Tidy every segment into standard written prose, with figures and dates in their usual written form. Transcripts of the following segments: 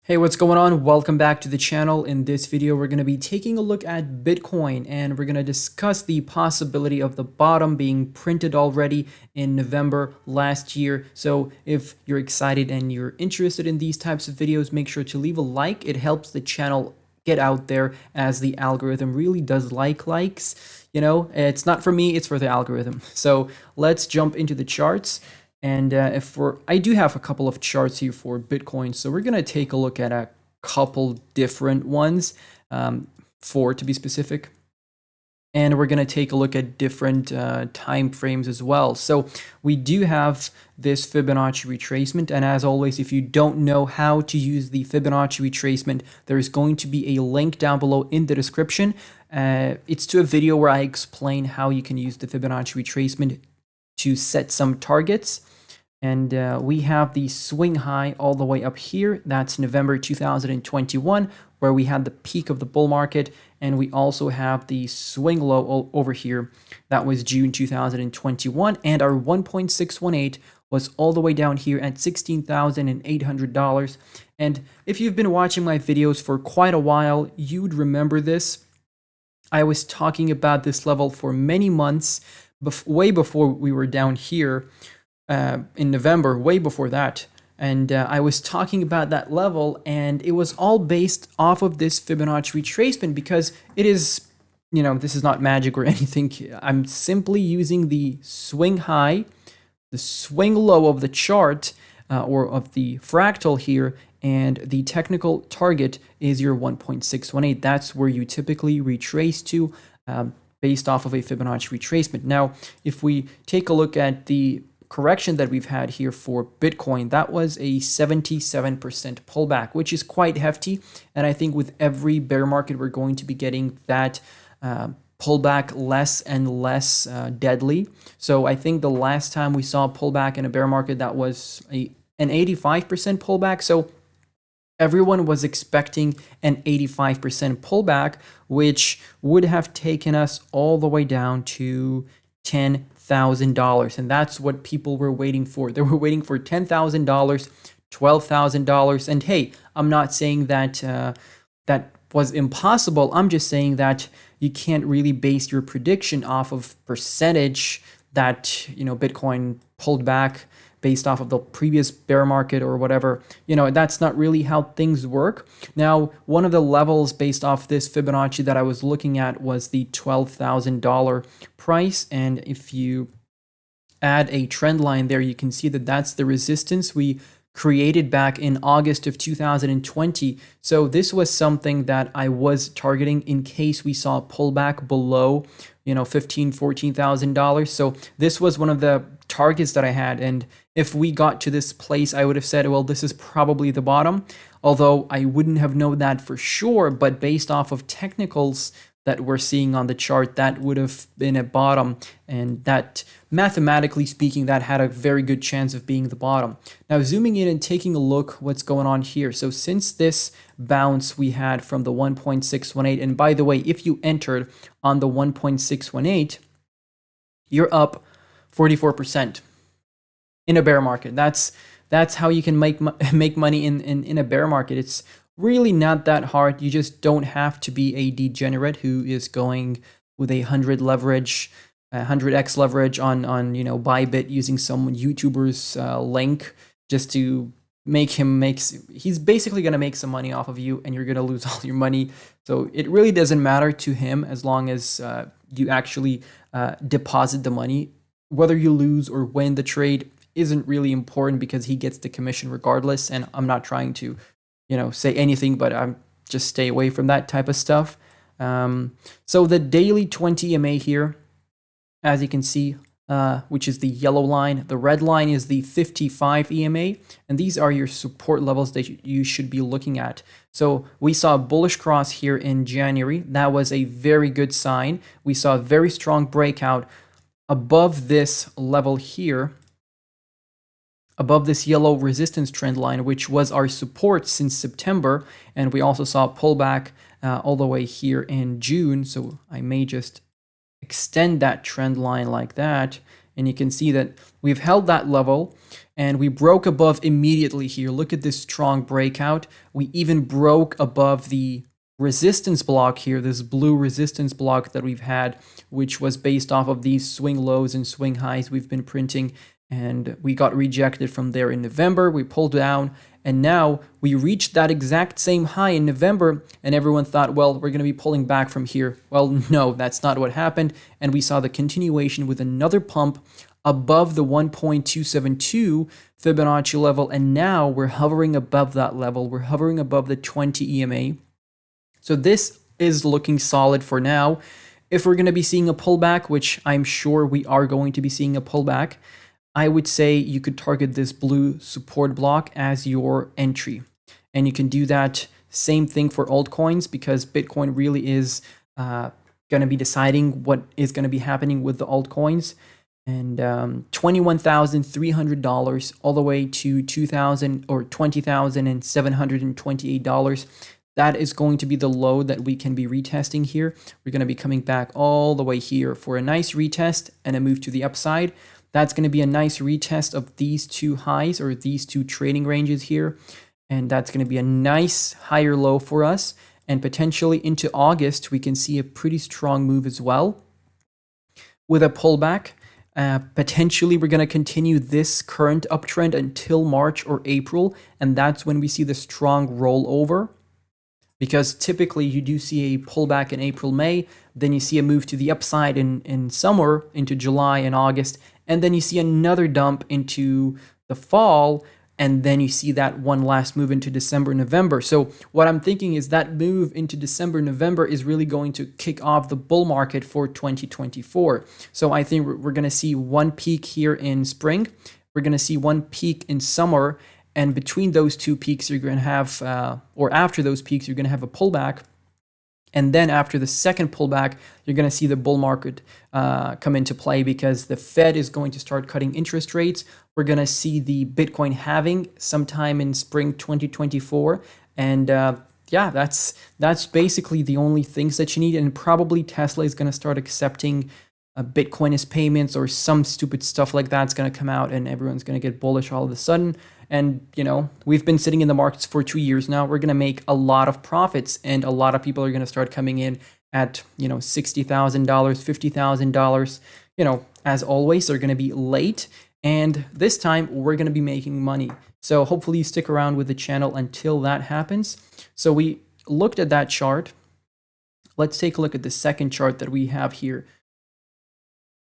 Hey, what's going on? Welcome back to the channel. In this video, we're going to be taking a look at Bitcoin and we're going to discuss the possibility of the bottom being printed already in November last year. So if you're excited and you're interested in these types of videos, make sure to leave a like. It helps the channel get out there as the algorithm really does like likes. You know, it's not for me, it's for the algorithm. So let's jump into the charts. And I do have a couple of charts here for Bitcoin, so we're gonna take a look at a couple different ones, four to be specific, and we're gonna take a look at different time frames as well. So we do have this Fibonacci retracement, and as always, if you don't know how to use the Fibonacci retracement, there is going to be a link down below in the description. It's to a video where I explain how you can use the Fibonacci retracement to set some targets. And we have the swing high all the way up here. That's November 2021, where we had the peak of the bull market. And we also have the swing low over here. That was June 2021. And our 1.618 was all the way down here at $16,800. And if you've been watching my videos for quite a while, you'd remember this. I was talking about this level for many months, way before we were down here. In November, way before that. And I was talking about that level, and it was all based off of this Fibonacci retracement because it is, you know, this is not magic or anything. I'm simply using the swing high, the swing low of the chart or of the fractal here, and the technical target is your 1.618. That's where you typically retrace to based off of a Fibonacci retracement. Now, if we take a look at the correction that we've had here for Bitcoin, that was a 77% pullback, which is quite hefty. And I think with every bear market, we're going to be getting that pullback less and less deadly. So I think the last time we saw a pullback in a bear market, that was an 85% pullback. So everyone was expecting an 85% pullback, which would have taken us all the way down to $10,000. And that's what people were waiting for. They were waiting for $10,000, $12,000. And hey, I'm not saying that that was impossible. I'm just saying that you can't really base your prediction off of percentage that, you know, Bitcoin pulled back based off of the previous bear market or whatever. You know, that's not really how things work. Now, one of the levels based off this Fibonacci that I was looking at was the $12,000 price. And if you add a trend line there, you can see that that's the resistance we created back in August of 2020. So this was something that I was targeting in case we saw a pullback below, you know, $14,000. So this was one of the targets that I had. And if we got to this place, I would have said, well, this is probably the bottom. Although I wouldn't have known that for sure, but based off of technicals that we're seeing on the chart, that would have been a bottom. And that, mathematically speaking, that had a very good chance of being the bottom. Now, zooming in and taking a look what's going on here. So since this bounce we had from the 1.618, and by the way, if you entered on the 1.618, you're up 44% in a bear market. That's how you can make money in a bear market. It's really not that hard. You just don't have to be a degenerate who is going with 100 leverage, 100x leverage on you know, Bybit using some YouTuber's link just to make him he's basically going to make some money off of you, and you're going to lose all your money. So it really doesn't matter to him as long as you actually deposit the money. Whether you lose or win the trade isn't really important because he gets the commission regardless. And I'm not trying to, you know, say anything, but I'm just stay away from that type of stuff. So the daily 20 EMA here, as you can see, which is the yellow line, the red line is the 55 EMA, and these are your support levels that you should be looking at. So we saw a bullish cross here in January. That was a very good sign. We saw a very strong breakout above this level here, above this yellow resistance trend line, which was our support since September. And we also saw a pullback all the way here in June. So I may just extend that trend line like that. And you can see that we've held that level. and we broke above immediately here. Look at this strong breakout. We even broke above the resistance block here, this blue resistance block that we've had, which was based off of these swing lows and swing highs we've been printing. And we got rejected from there in November. We pulled down, and now we reached that exact same high in November, and everyone thought, well, we're going to be pulling back from here. Well, no, that's not what happened, and we saw the continuation with another pump above the 1.272 Fibonacci level, and now we're hovering above that level. We're hovering above the 20 EMA. So this is looking solid for now. If we're going to be seeing a pullback, which I'm sure we are going to be seeing a pullback, I would say you could target this blue support block as your entry. And you can do that same thing for altcoins, because Bitcoin really is going to be deciding what is going to be happening with the altcoins. And $21,300 all the way to $2,000 or $20,728. That is going to be the low that we can be retesting here. We're going to be coming back all the way here for a nice retest and a move to the upside. That's going to be a nice retest of these two highs, or these two trading ranges here. And that's going to be a nice higher low for us. And potentially into August, we can see a pretty strong move as well with a pullback. Potentially, we're going to continue this current uptrend until March or April. And that's when we see the strong rollover. Because typically you do see a pullback in April, May, then you see a move to the upside in summer into July and August, and then you see another dump into the fall, and then you see that one last move into December, November. So what I'm thinking is that move into December, November is really going to kick off the bull market for 2024. So I think we're going to see one peak here in spring. We're going to see one peak in summer. And between those two peaks, you're going to have, or after those peaks, you're going to have a pullback. And then after the second pullback, you're going to see the bull market come into play, because the Fed is going to start cutting interest rates. We're going to see the Bitcoin halving sometime in spring 2024. And yeah, that's basically the only things that you need. And probably Tesla is going to start accepting Bitcoin as payments, or some stupid stuff like that's going to come out, and everyone's going to get bullish all of a sudden. And, you know, we've been sitting in the markets for 2 years now. We're going to make a lot of profits, and a lot of people are going to start coming in at, you know, $60,000, $50,000. You know, as always, they're going to be late. And this time we're going to be making money. So hopefully you stick around with the channel until that happens. So we looked at that chart. Let's take a look at the second chart that we have here.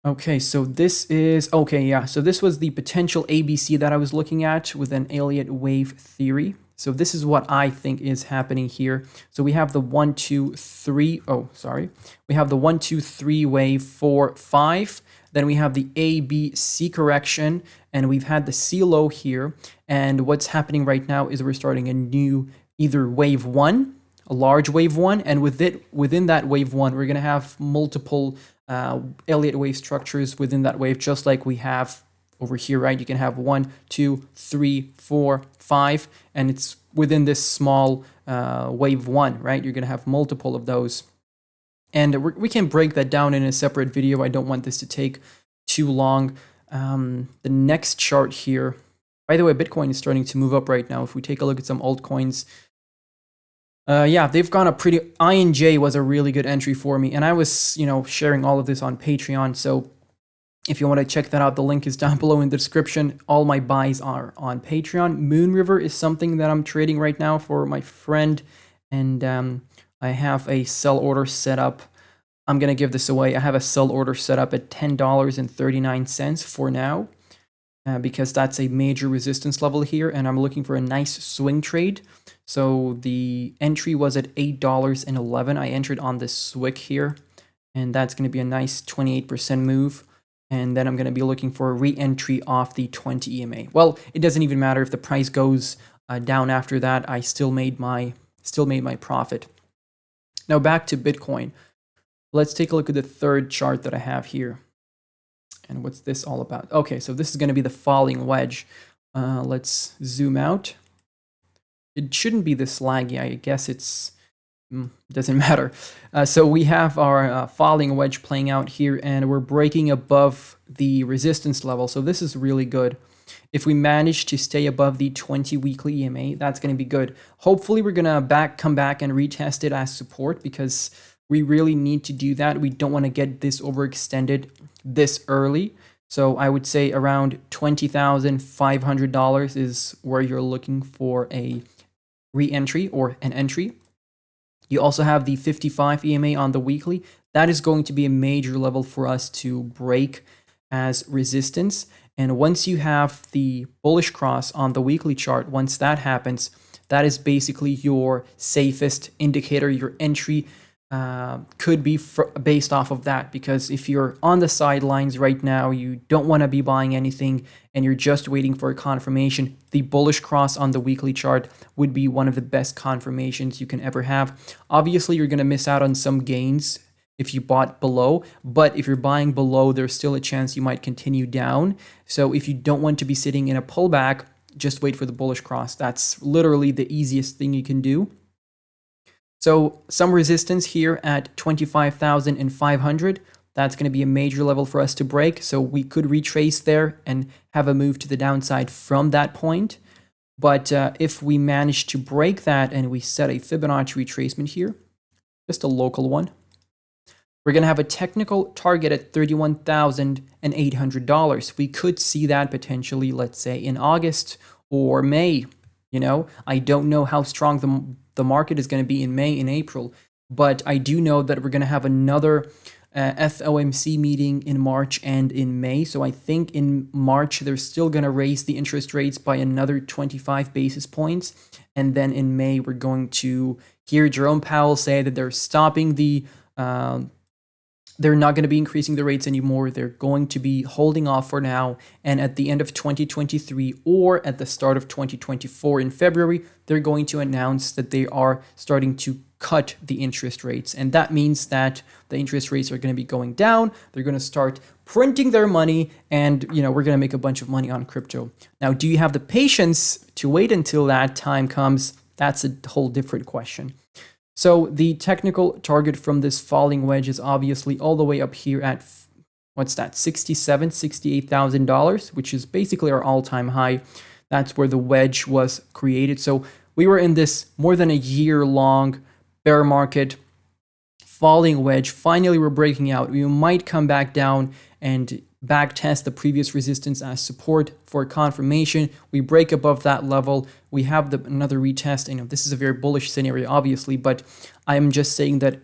Okay, so this is, okay, yeah, so this was the potential ABC that I was looking at with an Elliott wave theory. So this is what I think is happening here. So we have the 1, 2, 3, oh, sorry. We have the 1, 2, 3 wave 4, 5. Then we have the ABC correction, and we've had the C low here. And what's happening right now is we're starting a new either wave 1, a large wave 1, and within that wave 1, we're going to have multiple Elliott wave structures within that wave, just like we have over here, right? You can have 1, 2, 3, 4, 5, and it's within this small wave 1, right? You're going to have multiple of those. And we can break that down in a separate video. I don't want this to take too long. The next chart here, by the way, Bitcoin is starting to move up right now. If we take a look at some altcoins, yeah, they've gone up pretty. INJ was a really good entry for me, and I was, you know, sharing all of this on Patreon. So if you want to check that out, the link is down below in the description. All my buys are on Patreon. Moon River is something that I'm trading right now for my friend, and I have a sell order set up. I'm gonna give this away. I have a sell order set up at $10.39 for now, because that's a major resistance level here, and I'm looking for a nice swing trade. So the entry was at $8.11. I entered on this SWIC here, and that's going to be a nice 28% move. And then I'm going to be looking for a re-entry off the 20 EMA. Well, it doesn't even matter if the price goes down after that. I still made my profit. Now back to Bitcoin. Let's take a look at the third chart that I have here. And what's this all about? Okay, so this is going to be the falling wedge. Let's zoom out. It shouldn't be this laggy. I guess it's doesn't matter. So we have our falling wedge playing out here, and we're breaking above the resistance level. So this is really good. If we manage to stay above the 20 weekly EMA, that's going to be good. Hopefully we're going to come back and retest it as support, because we really need to do that. We don't want to get this overextended this early. So I would say around $20,500 is where you're looking for a re-entry or an entry. You also have the 55 EMA on the weekly. That is going to be a major level for us to break as resistance. And once you have the bullish cross on the weekly chart, once that happens, that is basically your safest indicator. Your entry could be based off of that, because if you're on the sidelines right now, you don't want to be buying anything and you're just waiting for a confirmation, the bullish cross on the weekly chart would be one of the best confirmations you can ever have. Obviously, you're going to miss out on some gains if you bought below, but if you're buying below, there's still a chance you might continue down. So if you don't want to be sitting in a pullback, just wait for the bullish cross. That's literally the easiest thing you can do. So some resistance here at 25,500. That's going to be a major level for us to break. So we could retrace there and have a move to the downside from that point. But if we manage to break that and we set a Fibonacci retracement here, just a local one, we're going to have a technical target at $31,800. We could see that potentially, let's say, in August or May. You know, I don't know how strong the market is going to be in May and April, but I do know that we're going to have another FOMC meeting in March and in May. So I think in March, they're still going to raise the interest rates by another 25 basis points. And then in May, we're going to hear Jerome Powell say that they're stopping they're not going to be increasing the rates anymore. They're going to be holding off for now. And at the end of 2023 or at the start of 2024 in February, they're going to announce that they are starting to cut the interest rates. And that means that the interest rates are going to be going down. They're going to start printing their money, and we're going to make a bunch of money on crypto. Now, do you have the patience to wait until that time comes? That's a whole different question. So the technical target from this falling wedge is obviously all the way up here at, what's that, $68,000, which is basically our all-time high. That's where the wedge was created. So we were in this more than a year-long bear market falling wedge. Finally, we're breaking out. We might come back down and back test the previous resistance as support for confirmation. We break above that level. We have another retest. This is a very bullish scenario, obviously, but I'm just saying that,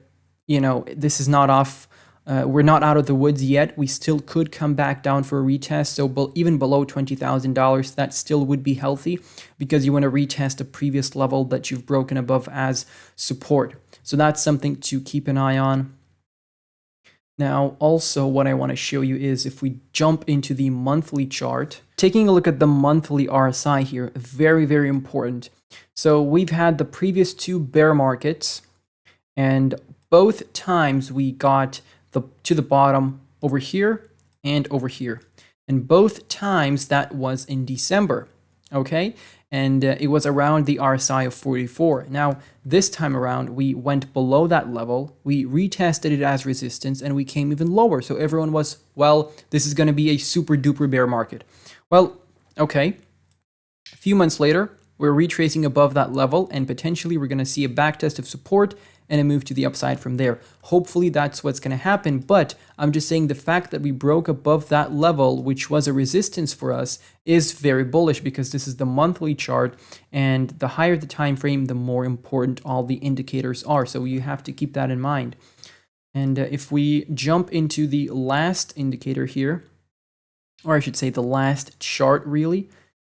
this is not off. We're not out of the woods yet. We still could come back down for a retest. So even below $20,000, that still would be healthy, because you want to retest a previous level that you've broken above as support. So that's something to keep an eye on. Now, also what I want to show you is if we jump into the monthly chart, taking a look at the monthly RSI here, very, very important. So we've had the previous two bear markets, and both times we got to the bottom over here and over here. And both times that was in December, okay? And it was around the RSI of 44. Now, this time around, we went below that level, we retested it as resistance, and we came even lower. So everyone was, well, this is going to be a super duper bear market. Well, okay. A few months later, we're retracing above that level, and potentially we're going to see a backtest of support and a move to the upside from there. Hopefully that's what's going to happen, but I'm just saying the fact that we broke above that level, which was a resistance for us, is very bullish, because this is the monthly chart, and the higher the time frame, the more important all the indicators are. So you have to keep that in mind. And if we jump into the last indicator here, or I should say the last chart really,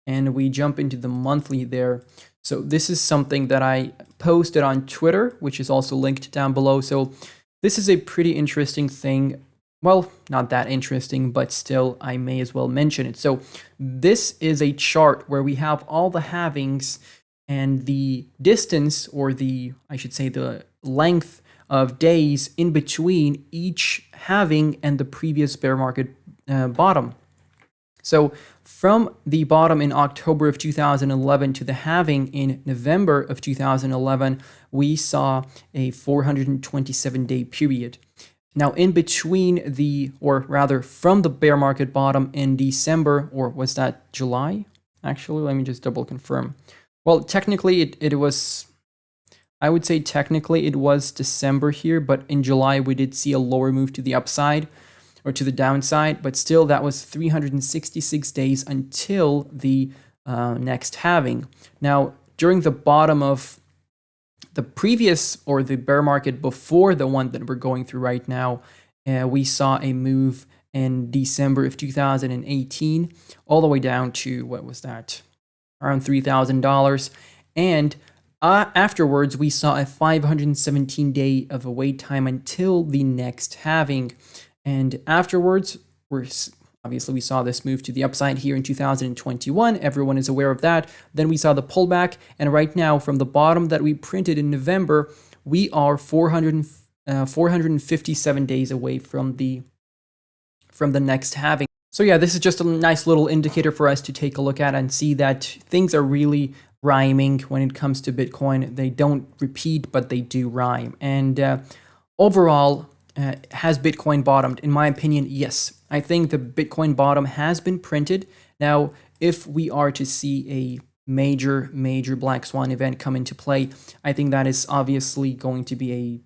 and we jump into the monthly there. So this is something that I posted on Twitter, which is also linked down below. So this is a pretty interesting thing. Well, not that interesting, but still I may as well mention it. So this is a chart where we have all the halvings and the distance, or I should say the length of days in between each halving and the previous bear market bottom. So from the bottom in October of 2011 to the halving in November of 2011, we saw a 427-day period. Now, in between or rather from the bear market bottom in December, or was that July? Actually, let me just double confirm. Well, technically it was, I would say technically it was December here, but in July we did see a lower move to the upside or to the downside, but still that was 366 days until the next halving. Now, during the bottom of the previous or the bear market before the one that we're going through right now, we saw a move in December of 2018 all the way down to, what was that, around $3,000. And afterwards, we saw a 517-day of a wait time until the next halving. And afterwards, obviously we saw this move to the upside here in 2021. Everyone is aware of that. Then we saw the pullback. And right now, from the bottom that we printed in November, we are 457 days away from the next halving. So yeah, this is just a nice little indicator for us to take a look at and see that things are really rhyming when it comes to Bitcoin. They don't repeat, but they do rhyme. And overall, has Bitcoin bottomed? In my opinion, yes. I think the Bitcoin bottom has been printed. Now, if we are to see a major black swan event come into play, I think that is obviously going to be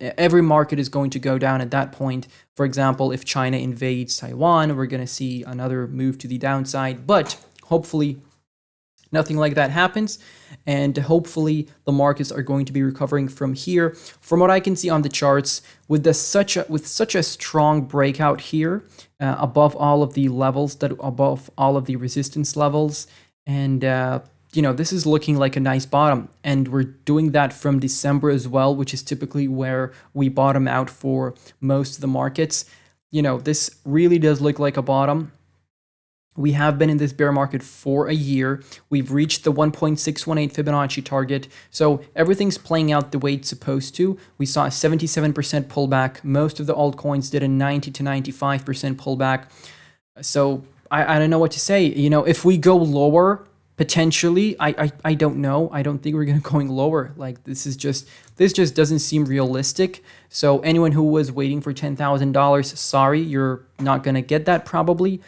every market is going to go down at that point. For example, if China invades Taiwan, we're going to see another move to the downside, but hopefully nothing like that happens. And hopefully the markets are going to be recovering from here. From what I can see on the charts, with such a strong breakout here, above all of the levels, above all of the resistance levels, and this is looking like a nice bottom, and we're doing that from December as well, which is typically where we bottom out for most of the markets. This really does look like a bottom. We have been in this bear market for a year. We've reached the 1.618 Fibonacci target. So everything's playing out the way it's supposed to. We saw a 77% pullback. Most of the altcoins did a 90 to 95% pullback. So I don't know what to say. If we go lower, potentially, I don't know. I don't think we're going lower. Like this just doesn't seem realistic. So anyone who was waiting for $10,000, sorry, you're not going to get that probably.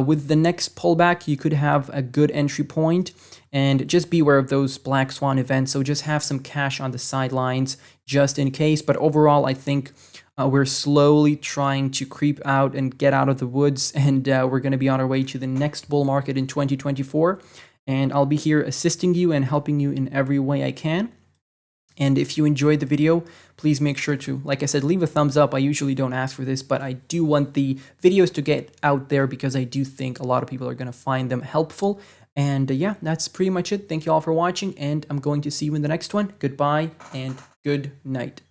With the next pullback, you could have a good entry point, and just beware of those black swan events. So just have some cash on the sidelines just in case. But overall, I think we're slowly trying to creep out and get out of the woods, and we're going to be on our way to the next bull market in 2024. And I'll be here assisting you and helping you in every way I can. And if you enjoyed the video, please make sure to, like I said, leave a thumbs up. I usually don't ask for this, but I do want the videos to get out there because I do think a lot of people are going to find them helpful. And yeah, that's pretty much it. Thank you all for watching, and I'm going to see you in the next one. Goodbye and good night.